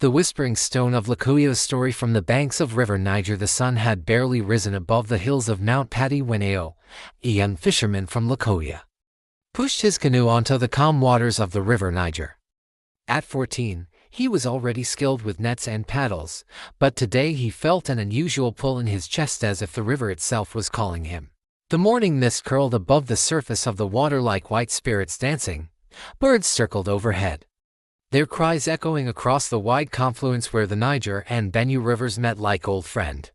The Whispering Stone of Lokoja story from the banks of River Niger. The sun had barely risen above the hills of Mount Patti when Ao, a young fisherman from Lokoja, pushed his canoe onto the calm waters of the River Niger. At 14, he was already skilled with nets and paddles, but today he felt an unusual pull in his chest as if the river itself was calling him. The morning mist curled above the surface of the water like white spirits dancing. Birds circled overhead, their cries echoing across the wide confluence where the Niger and Benue rivers met like old friend.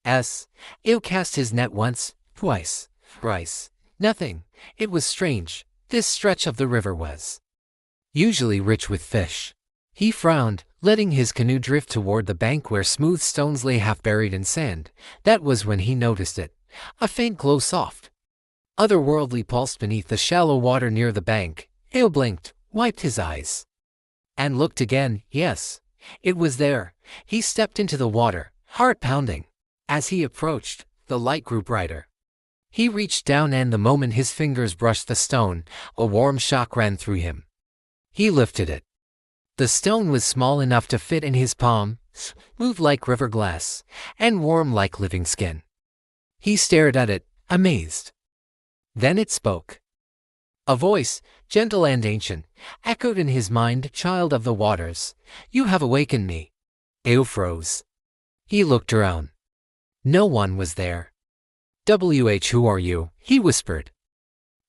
Ao cast his net once, twice, thrice. Nothing. It was strange. This stretch of the river was usually rich with fish. He frowned, letting his canoe drift toward the bank where smooth stones lay half buried in sand. That was when he noticed it. A faint glow, soft, otherworldly, pulsed beneath the shallow water near the bank. Ao blinked, wiped his eyes, and looked again. Yes, it was there. He stepped into the water, heart pounding. As he approached, the light grew brighter. He reached down, and the moment his fingers brushed the stone, a warm shock ran through him. He lifted it. The stone was small enough to fit in his palm, smooth like river glass, and warm like living skin. He stared at it, amazed. Then it spoke. A voice, gentle and ancient, echoed in his mind. Child of the waters, you have awakened me. Ao froze. He looked around. No one was there. Who are you? He whispered.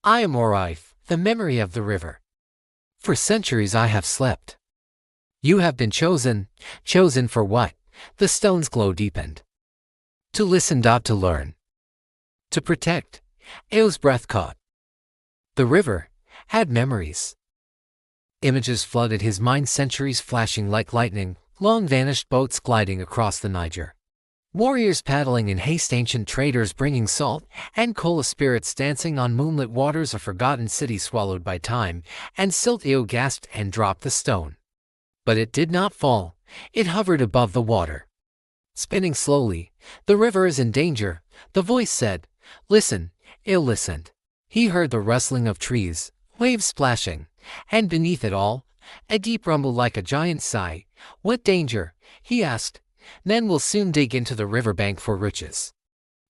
I am Orif, the memory of the river. For centuries I have slept. You have been chosen. Chosen for what? The stone's glow deepened. To listen. To learn. To protect. Ao's breath caught. The river had memories. Images flooded his mind, centuries flashing like lightning, long vanished boats gliding across the Niger, warriors paddling in haste, ancient traders bringing salt and cola, spirits dancing on moonlit waters, a forgotten city swallowed by time and silt. Ao gasped and dropped the stone. But it did not fall. It hovered above the water, spinning slowly. The river is in danger, the voice said. Listen. Ao listened. He heard the rustling of trees, waves splashing, and beneath it all, a deep rumble like a giant sigh. What danger? He asked. Men will soon dig into the riverbank for riches.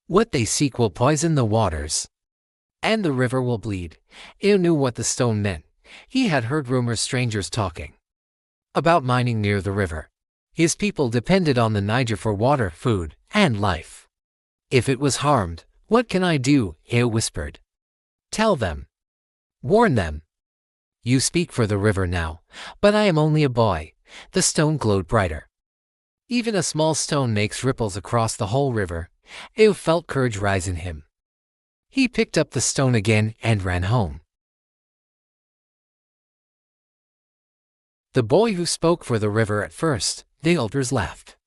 What they seek will poison the waters, and the river will bleed. Ao knew what the stone meant. He had heard rumors, strangers talking about mining near the river. His people depended on the Niger for water, food, and life. If it was harmed, what can I do? Ao whispered. Tell them. Warn them. You speak for the river now, but I am only a boy. The stone glowed brighter. Even a small stone makes ripples across the whole river. Ao felt courage rise in him. He picked up the stone again and ran home. The boy who spoke for the river. At first, the elders laughed.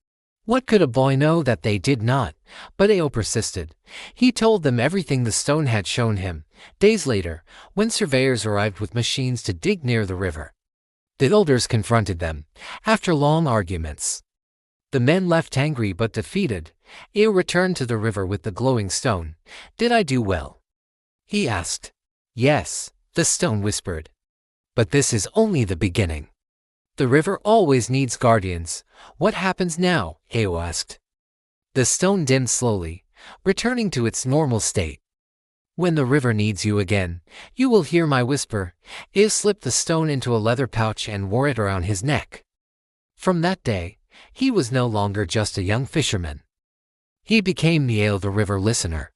What could a boy know that they did not? But Ao persisted. He told them everything the stone had shown him. Days later, when surveyors arrived with machines to dig near the river, the elders confronted them. After long arguments, the men left angry but defeated. Ao returned to the river with the glowing stone. Did I do well? He asked. Yes, the stone whispered. But this is only the beginning. The river always needs guardians. What happens now? Ao asked. The stone dimmed slowly, returning to its normal state. When the river needs you again, you will hear my whisper. Ao slipped the stone into a leather pouch and wore it around his neck. From that day, he was no longer just a young fisherman. He became the Ao, the river listener,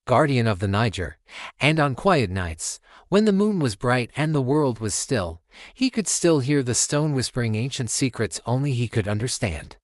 guardian of the Niger, and on quiet nights, when the moon was bright and the world was still, he could still hear the stone whispering ancient secrets only he could understand.